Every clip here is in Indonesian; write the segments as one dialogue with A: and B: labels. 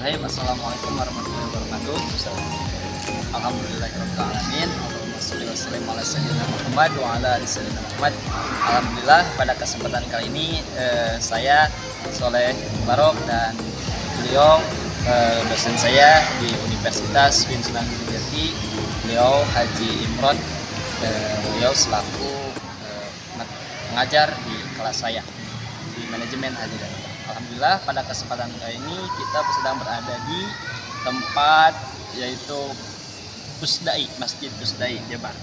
A: Bismillahirrahmanirrahim. Assalamualaikum warahmatullahi wabarakatuh. Alhamdulillahirabbil alamin. Allahumma shalli wa sallim ala sayyidina Muhammad wa ala ali sayyidina Muhammad. Alhamdulillah pada kesempatan kali ini saya Soleh Barok dan beliau dosen saya di Universitas Sunan Gunung Jati. Beliau Haji Imron. Beliau selaku pengajar di kelas saya di manajemen haji dan umrah. Alhamdulillah pada kesempatan kali ini kita sedang berada di tempat yaitu Pusdai, Masjid Pusdai Jebar,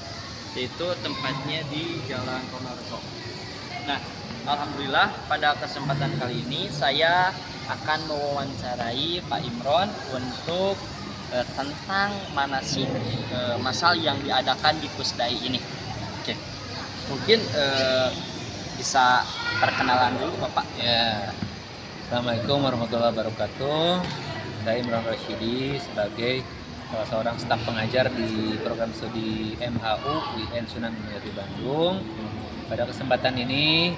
A: yaitu tempatnya di Jalan Ponorogo. Nah, alhamdulillah pada kesempatan kali ini saya akan mewawancarai Pak Imron untuk tentang manasik masal yang diadakan di Pusdai ini. Oke, mungkin bisa perkenalan dulu Bapak.
B: Ya, Assalamualaikum warahmatullahi wabarakatuh. Saya Imron Rasyidi sebagai salah seorang staf pengajar di program studi MHU UIN Sunan Gunung Jati Bandung. Pada kesempatan ini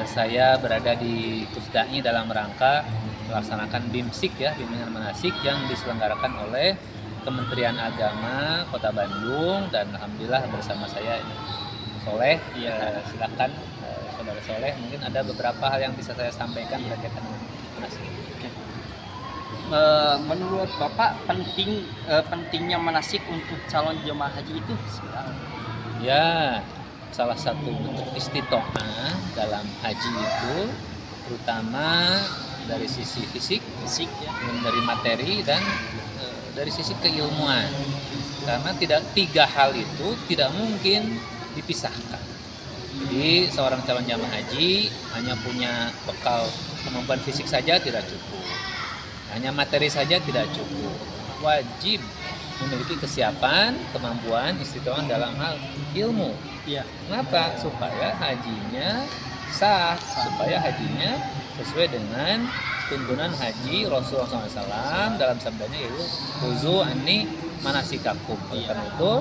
B: saya berada di Pusdai dalam rangka melaksanakan BIMSIK ya, bimbingan manasik yang diselenggarakan oleh Kementerian Agama Kota Bandung, dan alhamdulillah bersama saya Soleh. Ya, silakan Saudara Soleh, mungkin ada beberapa hal yang bisa saya sampaikan berkaitan dengan manasik.
A: Menurut Bapak pentingnya manasik untuk calon jemaah haji itu seperti apa?
B: Ya, salah satu bentuk istiqomah dalam haji itu terutama dari sisi fisik ya, dari materi dan dari sisi keilmuan. Karena tiga hal itu tidak mungkin dipisahkan. Jadi seorang calon jamaah haji hanya punya bekal kemampuan fisik saja tidak cukup, hanya materi saja tidak cukup. Wajib memiliki kesiapan, kemampuan, istiqomah dalam hal ilmu.
A: Ya.
B: Kenapa? Supaya hajinya sah, supaya hajinya sesuai dengan tuntunan haji Rasulullah SAW dalam sabdanya, yaitu khuzu anni manasikakum. Karena itu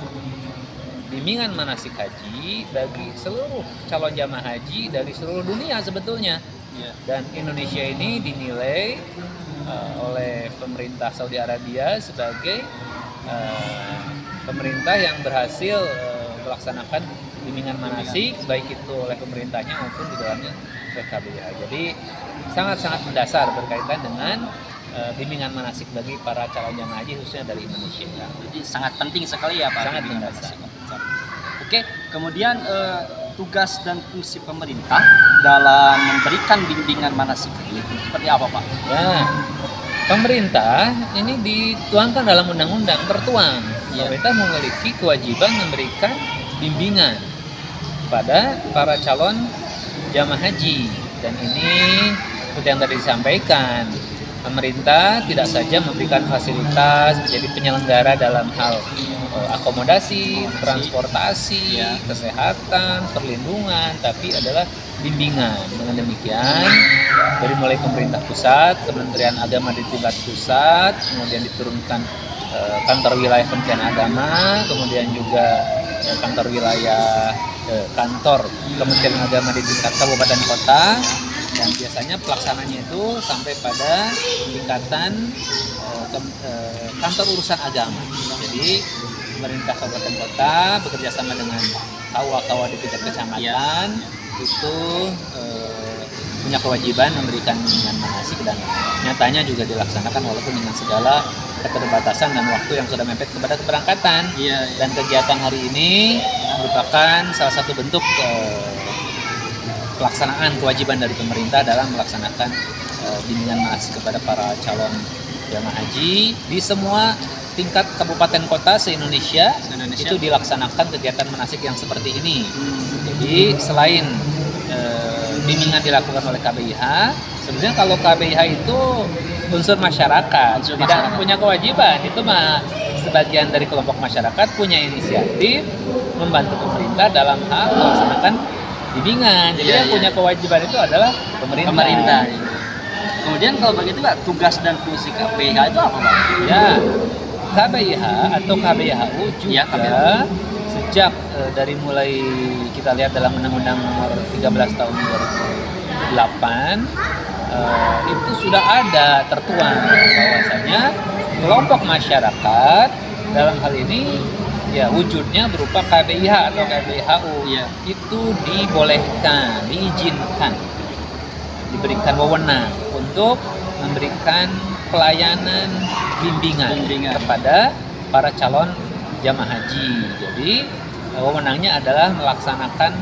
B: bimbingan manasik haji bagi seluruh calon jamaah haji dari seluruh dunia sebetulnya. Dan Indonesia ini dinilai oleh pemerintah Saudi Arabia sebagai pemerintah yang berhasil melaksanakan bimbingan manasik, baik itu oleh pemerintahnya maupun di dalamnya KBIH. Jadi sangat-sangat mendasar berkaitan dengan bimbingan manasik bagi para calon jamaah haji khususnya dari Indonesia.
A: Jadi sangat penting sekali ya Pak.
B: Sangat mendasar.
A: Oke, kemudian tugas dan fungsi pemerintah dalam memberikan bimbingan manasik itu seperti apa Pak?
B: Ya, pemerintah ini dituangkan dalam undang-undang tertuang. Pemerintah memiliki kewajiban memberikan bimbingan pada para calon jamaah haji, dan ini seperti yang tadi disampaikan, pemerintah tidak saja memberikan fasilitas menjadi penyelenggara dalam hal akomodasi, transportasi, kesehatan, perlindungan, tapi adalah bimbingan. Dengan demikian, dari mulai pemerintah pusat, Kementerian Agama di tingkat pusat, kemudian diturunkan kantor wilayah Kementerian Agama, kemudian juga kantor wilayah kantor Kementerian Agama di tingkat kabupaten kota, dan biasanya pelaksananya itu sampai pada tingkatan kantor urusan agama. Jadi pemerintah kabupaten kota bekerja sama dengan KUA di tingkat kecamatan itu punya kewajiban memberikan bimbingan manasik, dan nyatanya juga dilaksanakan walaupun dengan segala keterbatasan dan waktu yang sudah mepet kepada keberangkatan. Dan kegiatan hari ini merupakan salah satu bentuk pelaksanaan kewajiban dari pemerintah dalam melaksanakan bimbingan manasik kepada para calon jamaah haji di semua tingkat kabupaten kota se-Indonesia. Itu dilaksanakan kegiatan manasik yang seperti ini. Jadi selain bimbingan dilakukan oleh KBIH, sebenarnya kalau KBIH itu unsur masyarakat, tidak punya kewajiban. Itu mah sebagian dari kelompok masyarakat punya inisiatif membantu pemerintah dalam hal melaksanakan bimbingan. Jadi yang punya kewajiban itu adalah pemerintah.
A: Kemudian kalau begitu Pak, tugas dan fungsi KBIH itu apa Pak?
B: Ya, KBIH atau KBIHU juga sejak dari mulai kita lihat dalam Undang-Undang Nomor 13 Tahun 2008 itu sudah ada tertuang bahwasanya kelompok masyarakat dalam hal ini ya wujudnya berupa KBIH atau KBHU
A: Iya.
B: itu dibolehkan, diizinkan, diberikan wewenang untuk memberikan pelayanan bimbingan kepada para calon jamaah haji. Jadi wewenangnya adalah melaksanakan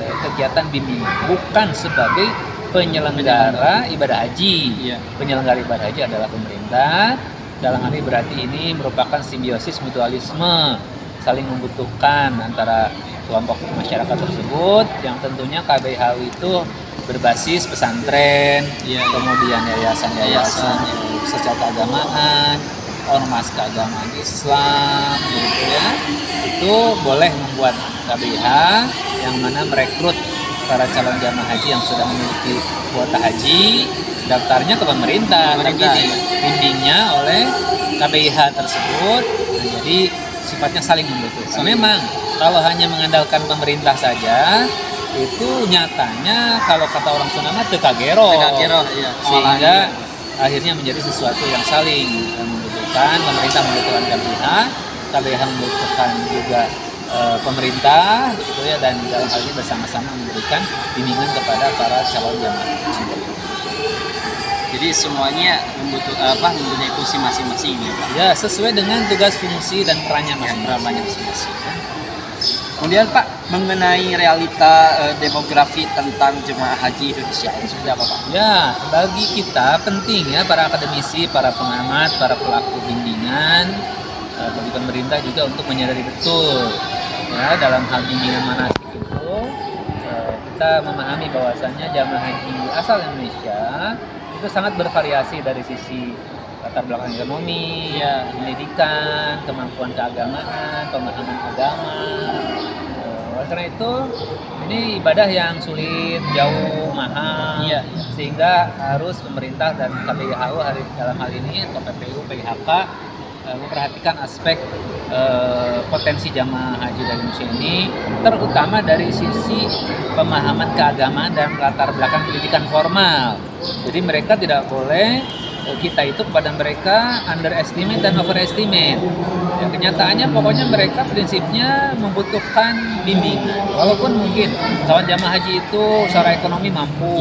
B: kegiatan bimbingan, bukan sebagai penyelenggara ibadah haji.
A: Iya.
B: Penyelenggara ibadah haji adalah pemerintah. Dalam hal ini berarti ini merupakan simbiosis mutualisme, saling membutuhkan antara kelompok masyarakat tersebut, yang tentunya KBHU itu berbasis pesantren,
A: Iya.
B: kemudian yayasan-yayasan secara keagamaan, ormas keagamaan Islam, gitu ya, itu boleh membuat KBH yang mana merekrut para calon jamaah haji yang sudah memiliki kuota haji, daftarnya ke pemerintah, tapi dibimbingnya oleh KBH tersebut. Nah, jadi sifatnya saling membutuhkan. Memang kalau hanya mengandalkan pemerintah saja, itu nyatanya kalau kata orang Sunda mah teu kagero,
A: Iya.
B: sehingga akhirnya menjadi sesuatu yang saling membutuhkan. Pemerintah membutuhkan KBH, KBH membutuhkan juga pemerintah, begitu ya, dan dalam hal ini bersama-sama memberikan bimbingan kepada para calon jamaah haji.
A: Jadi semuanya mempunyai fungsi masing-masing ya Pak.
B: Ya, sesuai dengan tugas fungsi dan perannya
A: masing-masing. Kemudian Pak, mengenai realita demografi tentang jemaah haji Indonesia ini seperti apa Pak?
B: Ya, bagi kita penting ya, para akademisi, para pengamat, para pelaku bimbingan, bagi pemerintah juga untuk menyadari betul ya dalam hal bimbingan manasik itu kita memahami bahwasannya jamaah haji asal Indonesia itu sangat bervariasi dari sisi latar belakang ekonomi, pendidikan, kemampuan keagamaan, pemahaman agama. Oleh karena itu, ini ibadah yang sulit, jauh, mahal, sehingga harus pemerintah dan KBHU dalam hal ini atau PPU, PHK memperhatikan aspek potensi jamaah haji dari Indonesia ini, terutama dari sisi pemahaman keagamaan dan latar belakang pendidikan formal. Jadi mereka tidak boleh kita itu kepada mereka underestimate dan overestimate. Ya, kenyataannya pokoknya mereka prinsipnya membutuhkan bimbingan. Walaupun mungkin kawan jamaah haji itu secara ekonomi mampu,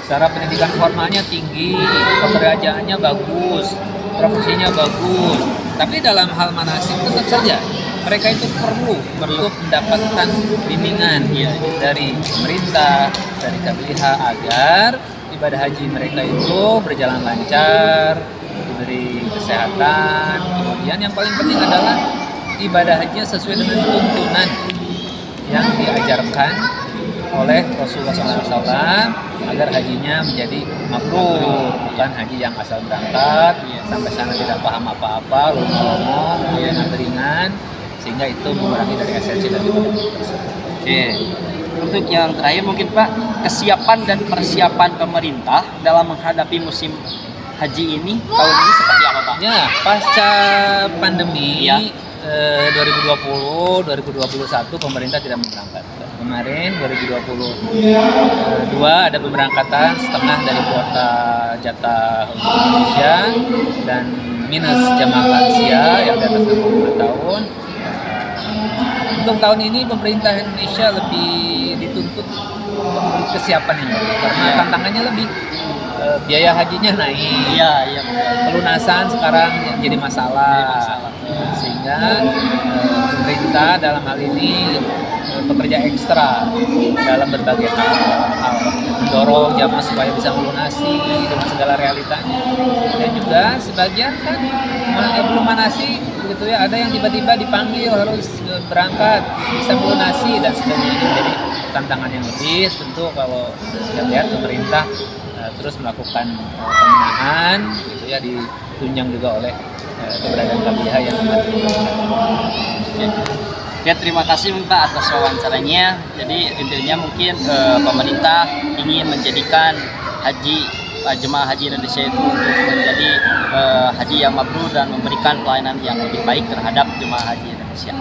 B: secara pendidikan formalnya tinggi, pekerjaannya bagus, profesinya bagus, tapi dalam hal manasik tetap saja mereka itu perlu mendapatkan bimbingan dari pemerintah, dari KBH agar ibadah haji mereka itu berjalan lancar, diberi kesehatan. Kemudian yang paling penting adalah ibadah hajinya sesuai dengan tuntunan yang diajarkan oleh Rasulullah SAW agar hajinya menjadi mabrur, bukan haji yang asal berangkat sampai sana tidak paham apa-apa, ngomong dengan ringan, sehingga itu mengurangi dari esensi dari ibadah tersebut.
A: Oke. Untuk yang terakhir mungkin Pak, kesiapan dan persiapan pemerintah dalam menghadapi musim haji ini tahun ini seperti apa Pak?
B: Ya, pasca pandemi 2020, 2021 pemerintah tidak memberangkatkan. Kemarin 2022 ada pemberangkatan setengah dari kuota jatah untuk Indonesia dan minus jamaah lansia yang di atas 65 tahun. Untuk tahun ini pemerintah Indonesia lebih dituntut untuk kesiapan yang lebih karena tantangannya lebih, biaya hajinya naik, pelunasan sekarang yang jadi masalah, sehingga pemerintah dalam hal ini bekerja ekstra dalam berbagai hal, mendorong jamaah supaya bisa melunasi dengan segala realitanya, dan juga sebagian kan belum manasi begitu ya, ada yang tiba-tiba dipanggil harus berangkat bisa melunasi dan sebagainya. Jadi tantangan yang lebih tentu kalau kita lihat pemerintah terus melakukan pemenahan gitu ya, ditunjang juga oleh keberadaan KBH yang
A: Oke, terima kasih Pak atas wawancaranya. Jadi intinya mungkin pemerintah ingin menjadikan jemaah haji Indonesia itu untuk menjadi haji yang mabrur dan memberikan pelayanan yang lebih baik terhadap jemaah haji Indonesia. Indonesia.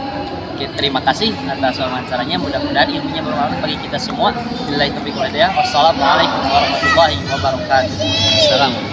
A: Oke, terima kasih atas wawancaranya. Mudah-mudahan ilmunya bermanfaat bagi kita semua. Billahi taufiq wal hidayah. Wassalamualaikum warahmatullahi wabarakatuh.
B: Assalamualaikum.